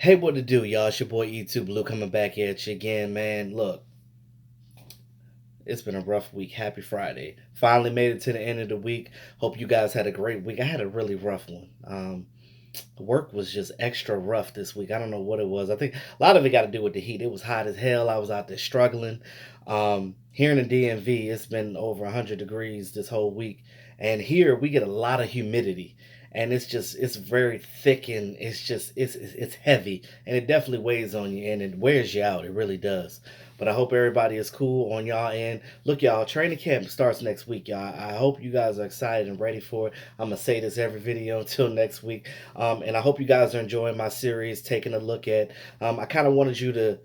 Hey, what to do, y'all? It's your boy E2 Blue coming back at you again, man. Look, it's been a rough week. Happy Friday. Finally made it to the end of the week. Hope you guys had a great week. I had a really rough one. Work was just extra rough this week. I don't know what it was. I think a lot of it got to do with the heat. It was hot as hell. I was out there struggling. Here in the DMV, it's been over 100 degrees this whole week. And here we get a lot of humidity. And it's very thick and it's heavy and it definitely weighs on you and it wears you out. It really does. But I hope everybody is cool on y'all end. Look, y'all, training camp starts next week, y'all. I hope you guys are excited and ready for it. I'm gonna say this every video until next week. And I hope you guys are enjoying my series, taking a look at. I kind of wanted you to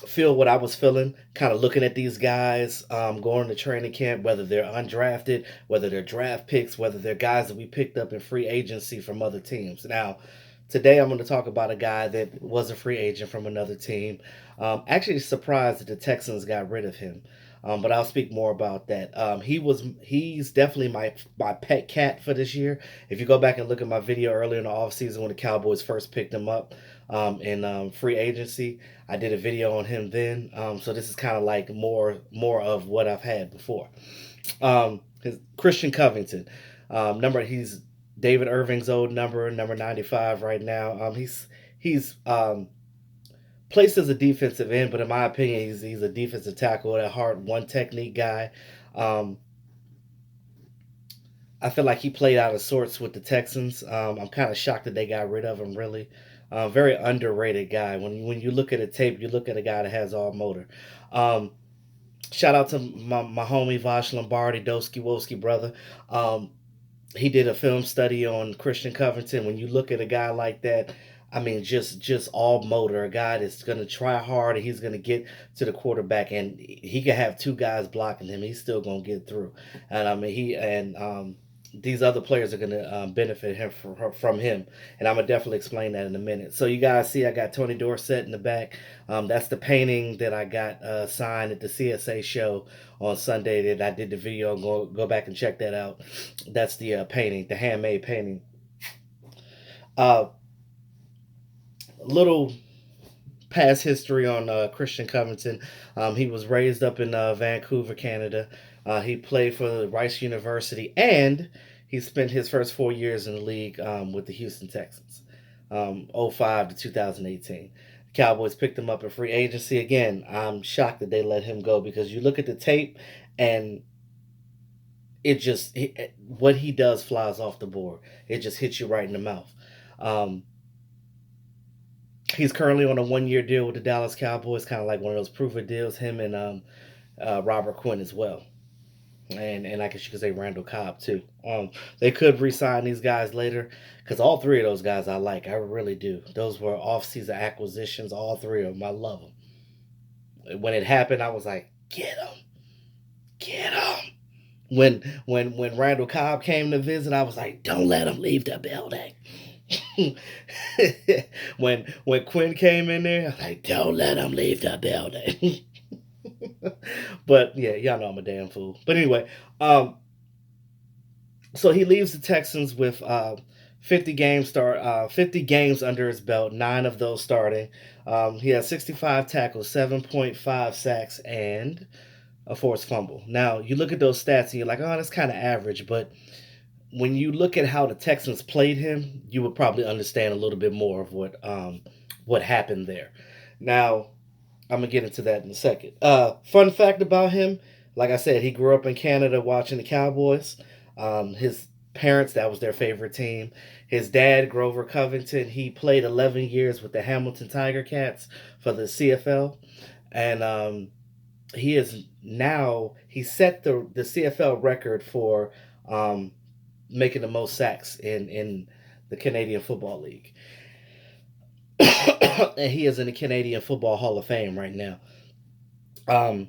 feel what I was feeling, kind of looking at these guys going to training camp, whether they're undrafted, whether they're draft picks, whether they're guys that we picked up in free agency from other teams. Now, today I'm going to talk about a guy that was a free agent from another team. Actually, surprised that the Texans got rid of him. But I'll speak more about that. He's definitely my pet cat for this year. If you go back and look at my video earlier in the offseason when the Cowboys first picked him up in free agency, I did a video on him then. So this is kind of like more of what I've had before. His Christian Covington, he's David Irving's old number 95 right now. He's placed as a defensive end, but in my opinion, he's a defensive tackle at heart, one technique guy. Um, I feel like he played out of sorts with the Texans. I'm kind of shocked that they got rid of him. Really, very underrated guy. When you look at a tape, you look at a guy that has all motor. Um, Shout out to my homie Vosh Lombardi, Doski Woski brother. Um, he did a film study on Christian Covington. When you look at a guy like that, I mean, just all motor, a guy that's going to try hard and he's going to get to the quarterback, and he could have two guys blocking him. He's still going to get through, and I mean these other players are going to benefit him from him, and I'm gonna definitely explain that in a minute. So you guys see, I got Tony Dorsett in the back. That's the painting that I got signed at the CSA show on Sunday that I did the video. Go back and check that out. That's the painting, the handmade painting. Uh, Little past history on Christian Covington. He was raised up in Vancouver, Canada. He played for Rice University, and he spent his first 4 years in the league with the Houston Texans, '05 to 2018. The Cowboys picked him up in free agency. Again, I'm shocked that they let him go because you look at the tape and what he does flies off the board. It just hits you right in the mouth. Um, he's currently on a 1 year deal with the Dallas Cowboys, kind of like one of those proof of deals. Him and Robert Quinn as well, and I guess you could say Randall Cobb too. They could re-sign these guys later because all three of those guys I like. I really do. Those were off-season acquisitions. All three of them, I love them. When it happened, I was like, get them, get them. When Randall Cobb came to visit, I was like, don't let him leave the building. When Quinn came in there, I was like, don't let him leave the building. But yeah, y'all know I'm a damn fool. But anyway, um, so he leaves the Texans with 50 games under his belt, nine of those starting. He has 65 tackles, 7.5 sacks, and a forced fumble. Now you look at those stats and you're like, oh, that's kind of average, but when you look at how the Texans played him, you would probably understand a little bit more of what happened there. Now, I'm gonna get into that in a second. Fun fact about him, like I said, he grew up in Canada watching the Cowboys. His parents, that was their favorite team. His dad, Grover Covington, he played 11 years with the Hamilton Tiger Cats for the CFL, and he set the CFL record for um, making the most sacks in the Canadian Football League. And he is in the Canadian Football Hall of Fame right now. Um,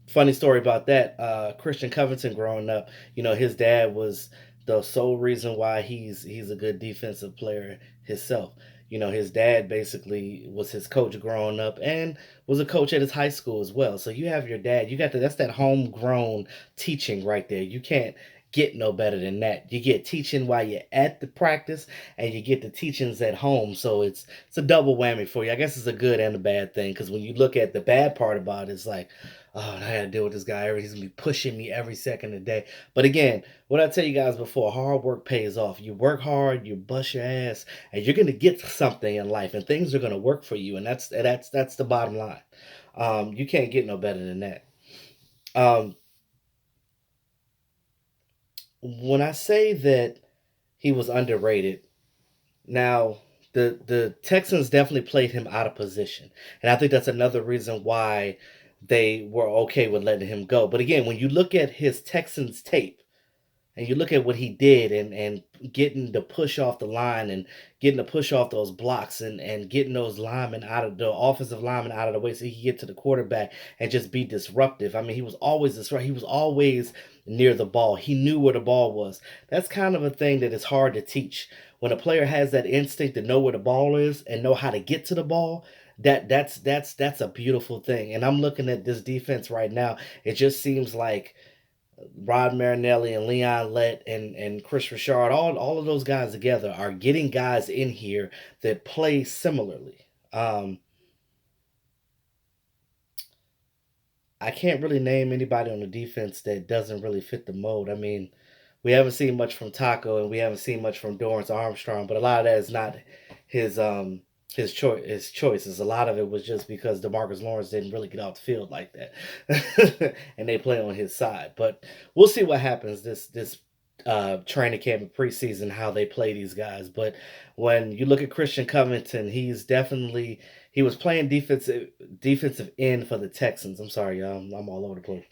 Funny story about that. Christian Covington growing up, his dad was the sole reason why he's a good defensive player himself. His dad basically was his coach growing up and was a coach at his high school as well. So you have your dad, you got that's that homegrown teaching right there. You get no better than that. You get teaching while you're at the practice, and you get the teachings at home. So it's a double whammy for you. I guess it's a good and a bad thing, because when you look at the bad part about it, it's like, oh, I gotta deal with this guy. He's gonna be pushing me every second of the day. But again, what I tell you guys before, hard work pays off. You work hard, you bust your ass, and you're gonna get something in life, and things are gonna work for you, and that's the bottom line. You can't get no better than that. Um, when I say that he was underrated, now the Texans definitely played him out of position, and I think that's another reason why they were okay with letting him go. But again, when you look at his Texans tape, and you look at what he did, and getting the push off the line, and getting the push off those blocks, and getting those linemen out of the offensive linemen out of the way so he could get to the quarterback and just be disruptive. I mean, he was always disruptive. He was always near the ball. He knew where the ball was. That's kind of a thing that is hard to teach. When a player has that instinct to know where the ball is and know how to get to the ball, that's a beautiful thing. And I'm looking at this defense right now. It just seems like Rod Marinelli and Leon Lett and Chris Richard, all of those guys together are getting guys in here that play similarly. I can't really name anybody on the defense that doesn't really fit the mold. I mean, we haven't seen much from Taco, and we haven't seen much from Dorrance Armstrong, but a lot of that is not his his choices. A lot of it was just because DeMarcus Lawrence didn't really get off the field like that, and they play on his side. But we'll see what happens this training camp and preseason, how they play these guys. But when you look at Christian Covington, he was playing defensive end for the Texans. I'm sorry, y'all. I'm all over the place.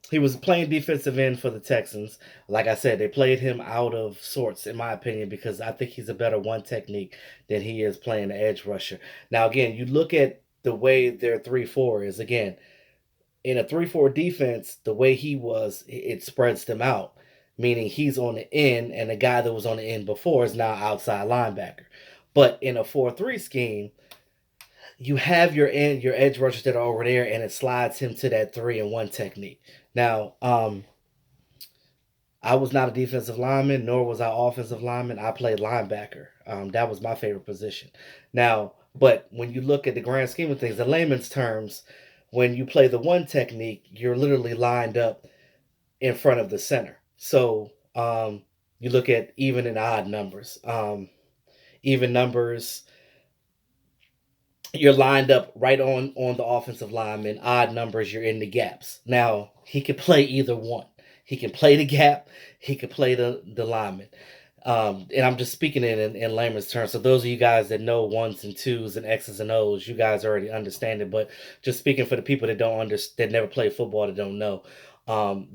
He was playing defensive end for the Texans. Like I said, they played him out of sorts, in my opinion, because I think he's a better one technique than he is playing the edge rusher. Now, again, you look at the way their 3-4 is. Again, in a 3-4 defense, the way he was, it spreads them out, meaning he's on the end, and the guy that was on the end before is now outside linebacker. But in a 4-3 scheme, you have your edge rushers that are over there, and it slides him to that 3-and-1 technique. Now, I was not a defensive lineman, nor was I offensive lineman. I played linebacker. That was my favorite position. Now, but when you look at the grand scheme of things, in layman's terms, when you play the one technique, you're literally lined up in front of the center. So you look at even and odd numbers. Even numbers, you're lined up right on the offensive lineman. Odd numbers, you're in the gaps. Now he could play either one. He can play the gap. He could play the lineman. And I'm just speaking in layman's terms. So those of you guys that know ones and twos and X's and O's, you guys already understand it. But just speaking for the people that don't understand, that never played football, that don't know,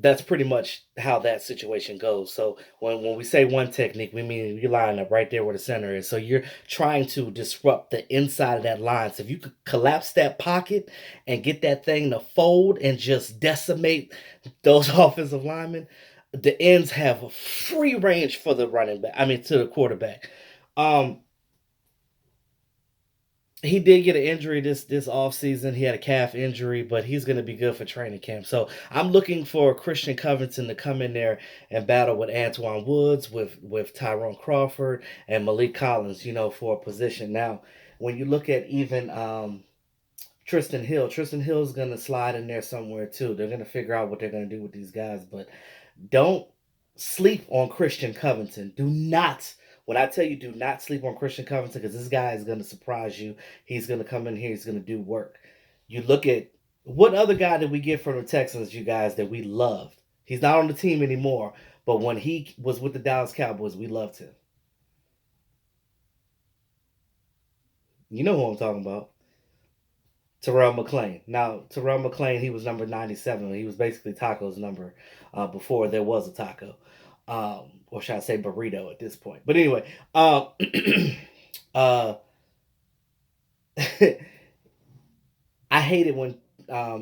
that's pretty much how that situation goes. So when we say one technique, we mean you line up right there where the center is. So you're trying to disrupt the inside of that line. So if you could collapse that pocket and get that thing to fold and just decimate those offensive linemen, the ends have a free range for the running back. I mean, to the quarterback. Um, he did get an injury this off season. He had a calf injury, but he's going to be good for training camp. So I'm looking for Christian Covington to come in there and battle with Antoine Woods, with Tyrone Crawford and Malik Collins, for a position. Now, when you look at even Tristan Hill's going to slide in there somewhere too. They're going to figure out what they're going to do with these guys, but don't sleep on Christian Covington. Do not. When I tell you do not sleep on Christian Covington, because this guy is going to surprise you. He's going to come in here. He's going to do work. You look at what other guy did we get from the Texans, you guys, that we loved. He's not on the team anymore, but when he was with the Dallas Cowboys, we loved him. You know who I'm talking about. Terrell McClain. Now, Terrell McClain, he was number 97. He was basically Taco's number before there was a Taco. Or should I say burrito at this point? But anyway, uh, I hated when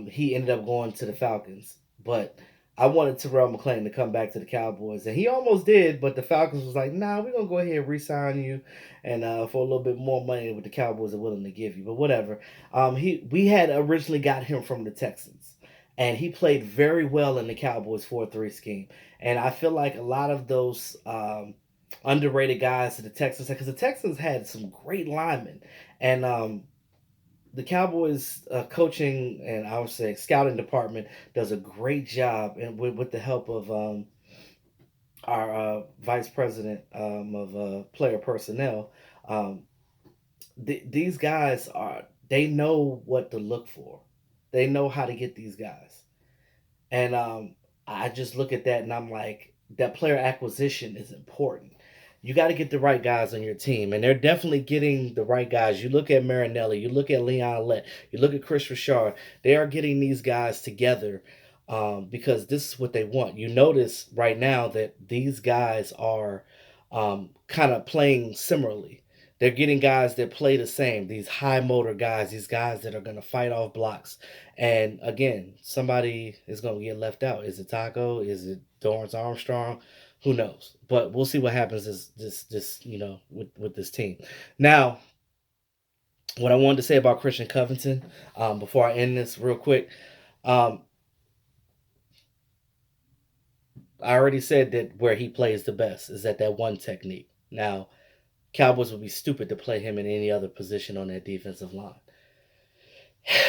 he ended up going to the Falcons, but I wanted Terrell McClain to come back to the Cowboys, and he almost did. But the Falcons was like, "Nah, we're gonna go ahead and re-sign you, and for a little bit more money, what the Cowboys are willing to give you." But whatever. We had originally got him from the Texans, and he played very well in the Cowboys 4-3 scheme. And I feel like a lot of those underrated guys that the Texans had, because the Texans had some great linemen, and the Cowboys coaching and I would say scouting department does a great job, and with the help of our vice president of player personnel. Um, these guys they know what to look for. They know how to get these guys. And I just look at that and I'm like, that player acquisition is important. You got to get the right guys on your team, and they're definitely getting the right guys. You look at Marinelli, you look at Leon Lett, you look at Chris Richard. They are getting these guys together because this is what they want. You notice right now that these guys are kind of playing similarly. They're getting guys that play the same, these high motor guys, these guys that are going to fight off blocks. And again, somebody is going to get left out. Is it Taco? Is it Dorrance Armstrong? Who knows? But we'll see what happens this with this team. Now, what I wanted to say about Christian Covington before I end this real quick, um, I already said that where he plays the best is at that one technique. Now, Cowboys would be stupid to play him in any other position on that defensive line.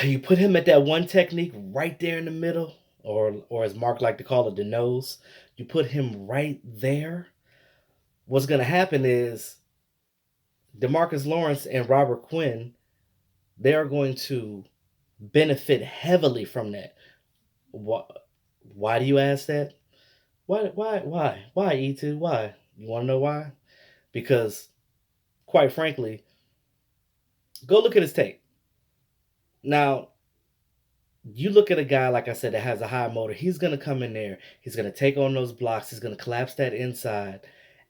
You put him at that one technique right there in the middle, or as Mark like to call it, the nose. You put him right there. What's going to happen is DeMarcus Lawrence and Robert Quinn, they are going to benefit heavily from that. Why do you ask that? Why, E2? Why? You want to know why? Because, quite frankly, go look at his tape. Now, you look at a guy, like I said, that has a high motor. He's going to come in there. He's going to take on those blocks. He's going to collapse that inside.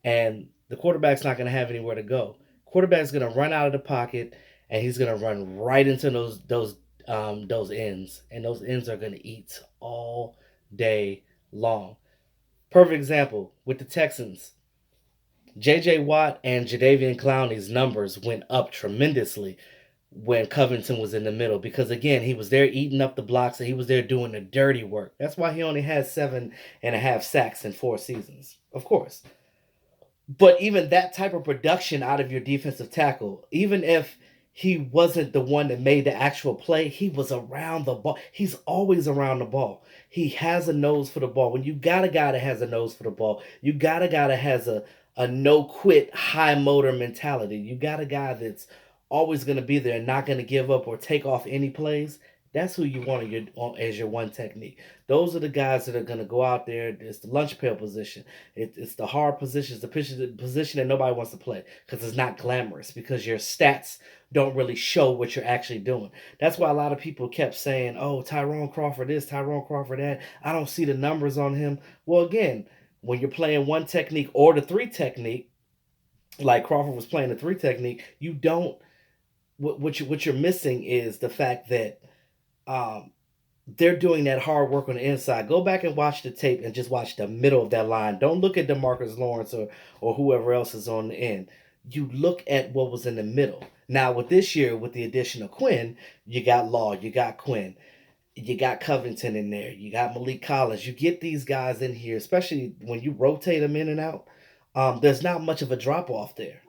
And the quarterback's not going to have anywhere to go. Quarterback's going to run out of the pocket, and he's going to run right into those ends. And those ends are going to eat all day long. Perfect example with the Texans. J.J. Watt and Jadeveon Clowney's numbers went up tremendously when Covington was in the middle because, again, he was there eating up the blocks and he was there doing the dirty work. That's why he only had 7.5 sacks in 4 seasons, of course. But even that type of production out of your defensive tackle, even if he wasn't the one that made the actual play, he was around the ball. He's always around the ball. He has a nose for the ball. When you got a guy that has a nose for the ball, you got a guy that has a no quit high motor mentality. You got a guy that's always going to be there and not going to give up or take off any plays. That's who you want as your one technique. Those are the guys that are going to go out there. It's the lunch pail position. It's the hard position. It's the position that nobody wants to play because it's not glamorous because your stats don't really show what you're actually doing. That's why a lot of people kept saying, oh, Tyrone Crawford this, Tyrone Crawford that. I don't see the numbers on him. Well, again, when you're playing one technique or the 3 technique, like Crawford was playing the 3 technique, you don't. What you're missing is the fact that they're doing that hard work on the inside. Go back and watch the tape and just watch the middle of that line. Don't look at DeMarcus Lawrence or whoever else is on the end. You look at what was in the middle. Now, with this year, with the addition of Quinn, you got Law, you got Quinn, you got Covington in there, you got Malik Collins. You get these guys in here, especially when you rotate them in and out. There's not much of a drop off there.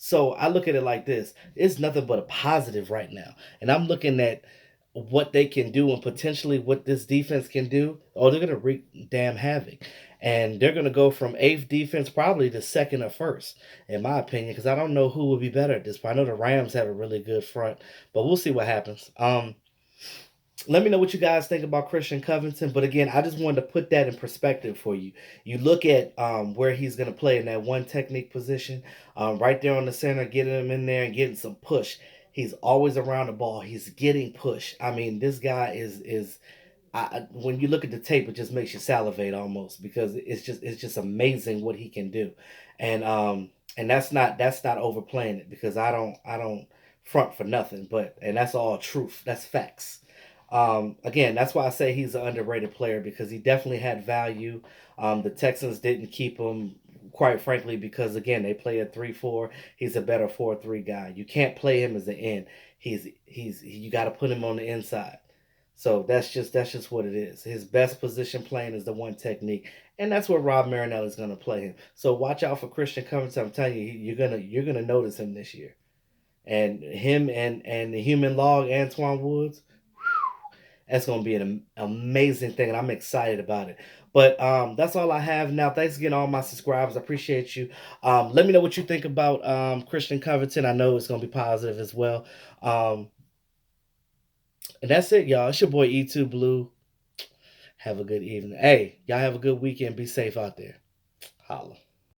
So I look at it like this: it's nothing but a positive right now, and I'm looking at what they can do and potentially what this defense can do. Oh, they're gonna wreak damn havoc, and they're gonna go from 8th defense probably to 2nd or 1st, in my opinion, because I don't know who would be better at this point. I know the Rams have a really good front, but we'll see what happens. Let me know what you guys think about Christian Covington. But again, I just wanted to put that in perspective for you. You look at where he's going to play in that one technique position, right there on the center, getting him in there and getting some push. He's always around the ball. He's getting push. I mean, this guy is when you look at the tape, it just makes you salivate almost because it's just amazing what he can do, and that's not overplaying it because I don't front for nothing, but and that's all truth. That's facts. Again, that's why I say he's an underrated player because he definitely had value. The Texans didn't keep him, quite frankly, because again they play a 3-4. He's a better 4-3 guy. You can't play him as an end. You got to put him on the inside. So that's just what it is. His best position playing is the one technique, and that's where Rob Marinelli is going to play him. So watch out for Christian Covington. I'm telling you, you're gonna notice him this year, and him and the human log Antoine Woods. That's going to be an amazing thing, and I'm excited about it. But that's all I have now. Thanks again, all my subscribers. I appreciate you. Let me know what you think about Christian Covington. I know it's going to be positive as well. Um, and that's it, y'all. It's your boy E2 Blue. Have a good evening. Hey, y'all have a good weekend. Be safe out there. Holla.